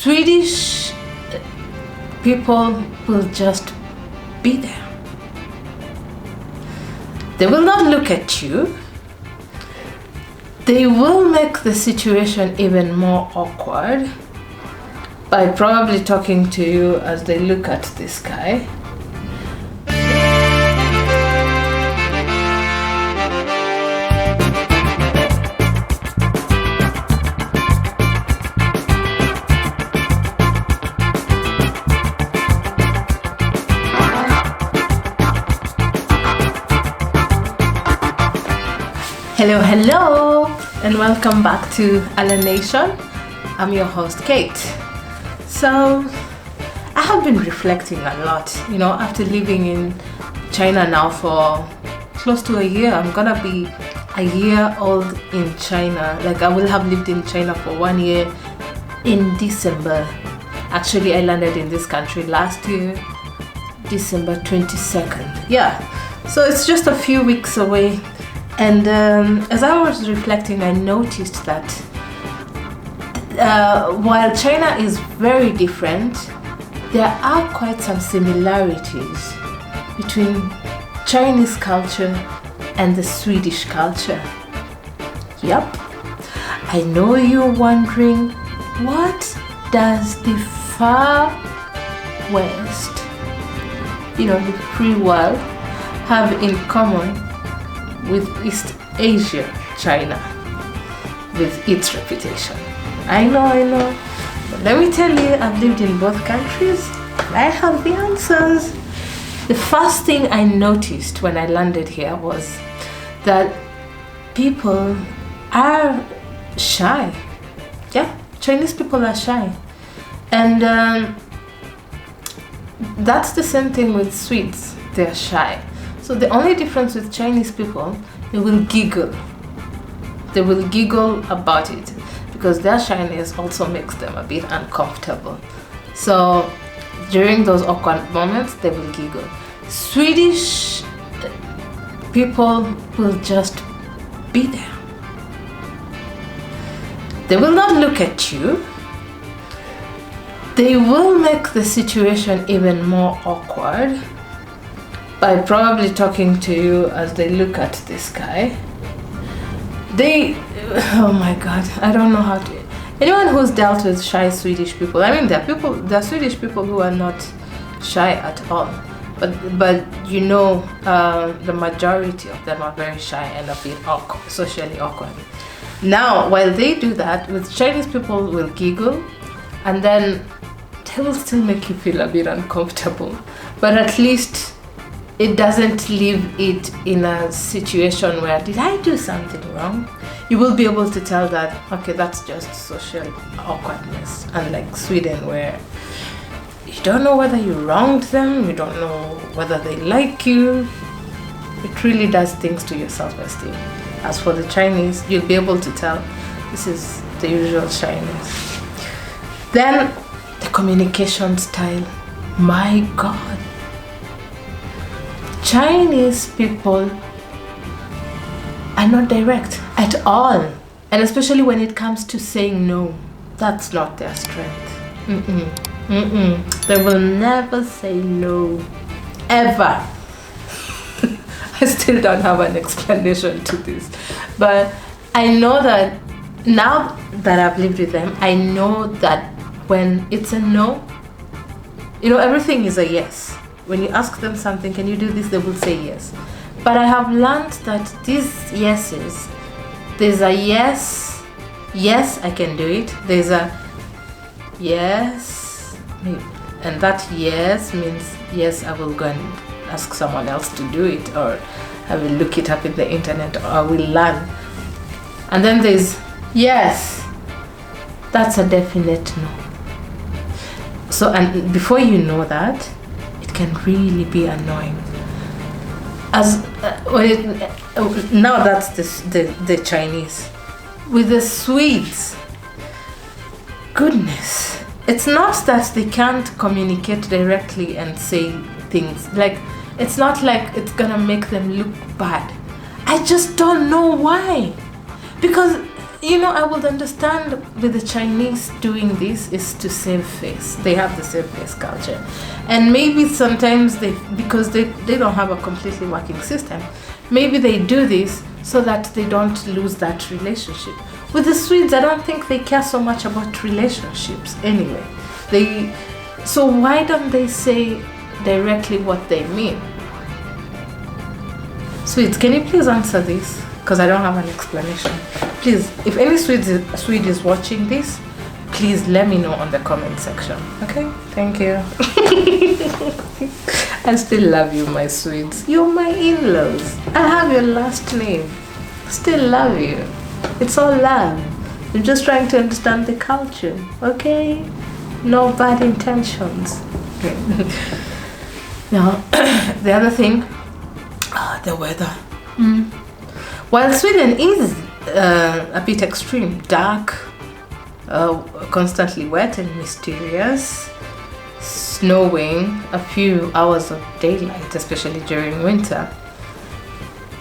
Swedish people will just be there. They will not look at you. They will make the situation even more awkward by probably talking to you as they look at this guy. Hello, and welcome back to Allen Nation. I'm your host, Kate. So, I have been reflecting a lot, after living in China now for close to a year. I'm gonna be a year old in China. Like, I will have lived in China for 1 year in December. Actually, I landed in this country last year, December 22nd. Yeah, so it's just a few weeks away. And as I was reflecting, I noticed that while China is very different, there are quite some similarities between Chinese culture and the Swedish culture. Yep. I know you're wondering, what does the far west, the free world, have in common with East Asia, China, with its reputation? I know. But let me tell you, I've lived in both countries. I have the answers. The first thing I noticed when I landed here was that people are shy. Yeah, Chinese people are shy. And that's the same thing with Swedes. They're shy. So the only difference with Chinese people, they will giggle. They will giggle about it because their shyness also makes them a bit uncomfortable. So during those awkward moments, they will giggle. Swedish people will just be there. They will not look at you. They will make the situation even more awkward by probably talking to you as they look at this guy. Oh my God, I don't know how to. Anyone who's dealt with shy Swedish people, there are Swedish people who are not shy at all, but the majority of them are very shy and a bit awkward, socially awkward. Now, while they do that, with Chinese people will giggle, and then they will still make you feel a bit uncomfortable, but at least it doesn't leave it in a situation where, did I do something wrong? You will be able to tell that, okay, that's just social awkwardness. Unlike Sweden, where you don't know whether you wronged them, you don't know whether they like you. It really does things to your self-esteem. As for the Chinese, you'll be able to tell this is the usual shyness. Then, the communication style. My God. Chinese people are not direct at all, and especially when it comes to saying no. That's not their strength. They will never say no, ever. I still don't have an explanation to this, but I know that now that I've lived with them, I know that when it's a no, everything is a yes. When you ask them something, can you do this, they will say yes. But I have learned that these yeses, there's a yes, I can do it. There's a yes, maybe. And that yes means, yes, I will go and ask someone else to do it, or I will look it up in the internet, or I will learn. And then there's yes, that's a definite no. So, and before you know that, can really be annoying. Now that's the Chinese. With the Swedes, goodness, it's not that they can't communicate directly and say things. Like, it's not like it's gonna make them look bad. I just don't know why. Because I would understand with the Chinese doing this is to save face. They have the save face culture. And maybe sometimes because they don't have a completely working system, maybe they do this so that they don't lose that relationship. With the Swedes, I don't think they care so much about relationships anyway. So why don't they say directly what they mean? Swedes, can you please answer this? Because I don't have an explanation. Please, if any Swede is watching this, please let me know on the comment section. Okay? Thank you. I still love you, my Swedes. You're my in-laws. I have your last name. Still love you. It's all love. I'm just trying to understand the culture. Okay? No bad intentions. Okay. Now, the other thing, the weather. While Sweden is a bit extreme, dark, constantly wet and mysterious, snowing, a few hours of daylight, especially during winter,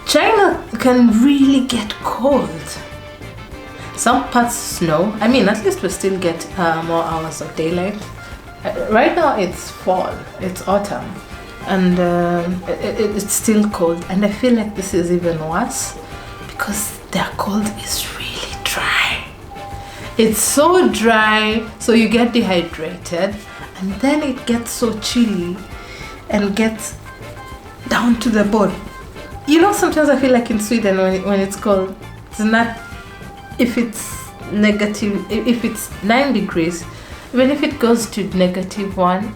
China can really get cold. Some parts snow. I mean, at least we still get more hours of daylight. Right now it's fall, it's autumn, and it's still cold. And I feel like this is even worse because their cold is really dry. It's so dry, so you get dehydrated, and then it gets so chilly and gets down to the bone. Sometimes I feel like in Sweden when it's cold, it's not, if it's negative, if it's 9 degrees, even if it goes to -1,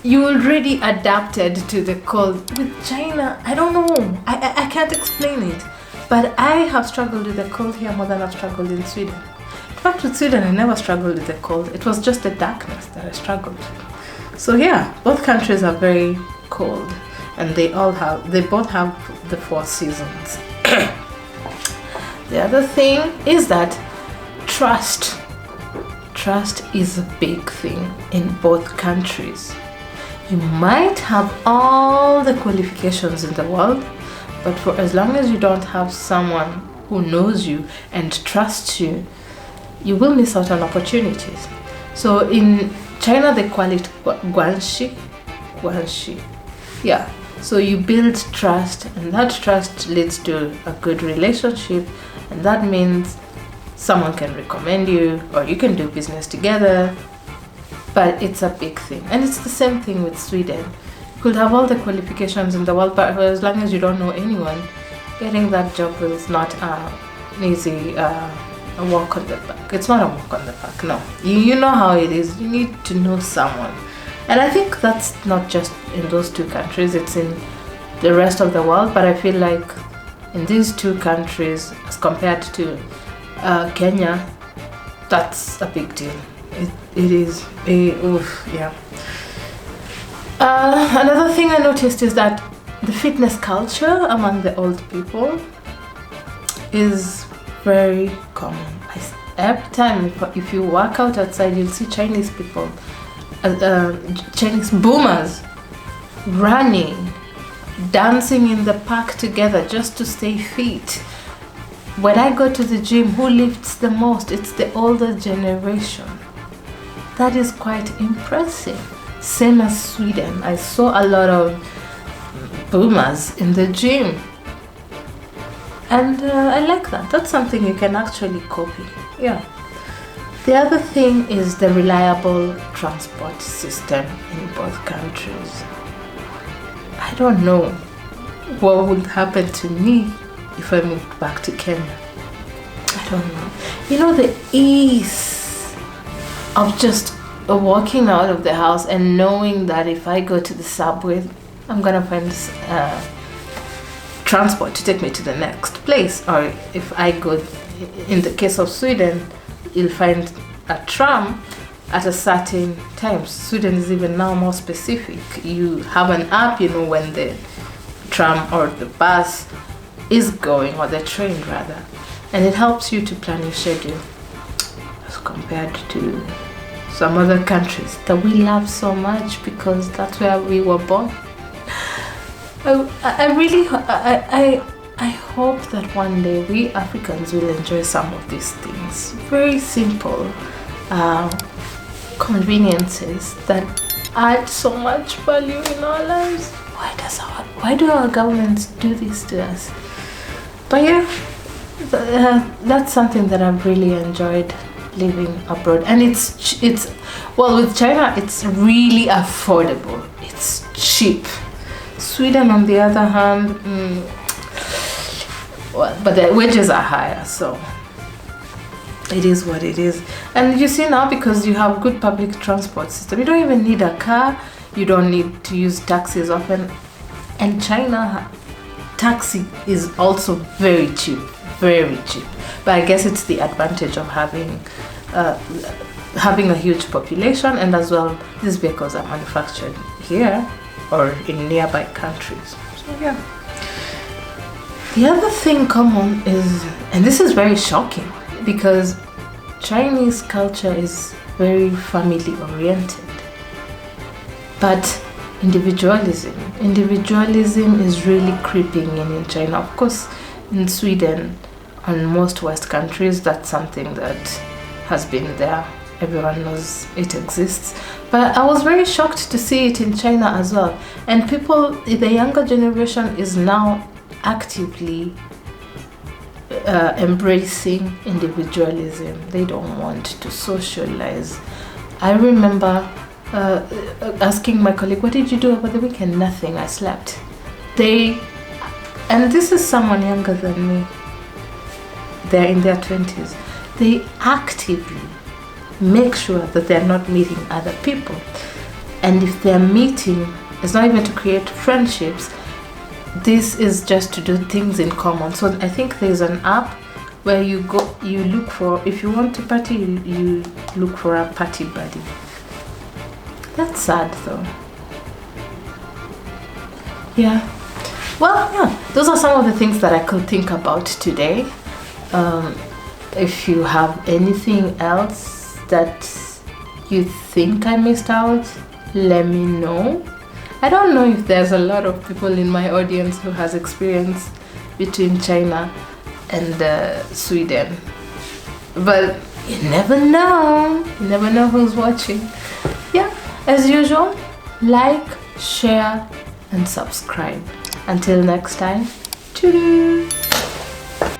you already adapted to the cold. With China, I don't know, I can't explain it, but I have struggled with the cold here more than I've struggled in Sweden. In fact, with Sweden, I never struggled with the cold. It was just the darkness that I struggled with. So yeah, both countries are very cold, and they both have the 4 seasons. The other thing is that trust is a big thing in both countries. You might have all the qualifications in the world, but for as long as you don't have someone who knows you and trusts you, you will miss out on opportunities. So in China, they call it guanxi. Yeah. So you build trust, and that trust leads to a good relationship, and that means someone can recommend you or you can do business together. But it's a big thing, and it's the same thing with Sweden. You could have all the qualifications in the world, but as long as you don't know anyone, getting that job is not an easy a walk on the park. It's not a walk on the park, no. You know how it is. You need to know someone. And I think that's not just in those 2 countries, it's in the rest of the world. But I feel like in these 2 countries, as compared to Kenya, that's a big deal. It is. Yeah. Another thing I noticed is that the fitness culture among the old people is very common. Every time if you walk out outside, you'll see Chinese people, Chinese boomers, running, dancing in the park together just to stay fit. When I go to the gym, who lifts the most? It's the older generation. That is quite impressive. Same as Sweden. I saw a lot of boomers in the gym. And I like that. That's something you can actually copy. Yeah. The other thing is the reliable transport system in both countries. I don't know what would happen to me if I moved back to Kenya. I don't know. The ease of just walking out of the house and knowing that if I go to the subway, I'm gonna find transport to take me to the next place. Or if I go, in the case of Sweden, you'll find a tram at a certain time. Sweden is even now more specific. You have an app, you know when the tram or the bus is going, or the train rather, and it helps you to plan your schedule as compared to some other countries that we love so much because that's where we were born. I hope that one day we Africans will enjoy some of these things. Very simple conveniences that add so much value in our lives. Why do our governments do this to us? But yeah, that's something that I've really enjoyed living abroad. And it's well, with China, it's really affordable. It's cheap. Sweden, on the other hand, well, but the wages are higher, so it is what it is. And you see now, because you have good public transport system, you don't even need a car. You don't need to use taxis often. And China, taxi is also very cheap, very cheap. But I guess it's the advantage of having a huge population, and as well, these vehicles are manufactured here or in nearby countries. So yeah. The other thing common is, and this is very shocking, because Chinese culture is very family oriented, but individualism is really creeping in China. Of course, in Sweden and most West countries, that's something that has been there. Everyone knows it exists. But I was very shocked to see it in China as well. And people, the younger generation is now actively embracing individualism. They don't want to socialize. I remember asking my colleague, what did you do over the weekend? Nothing, I slept. And this is someone younger than me, they're in their 20s. They actively make sure that they're not meeting other people. And if they're meeting, it's not even to create friendships. This is just to do things in common. So I think there's an app where you look for, if you want to party, you look for a party buddy. That's sad though. Yeah. Well, yeah, those are some of the things that I could think about today. If you have anything else that you think I missed out, let me know. I don't know if there's a lot of people in my audience who has experience between China and Sweden, but you never know. You never know who's watching. Yeah, as usual, like, share, and subscribe. Until next time, toodoo!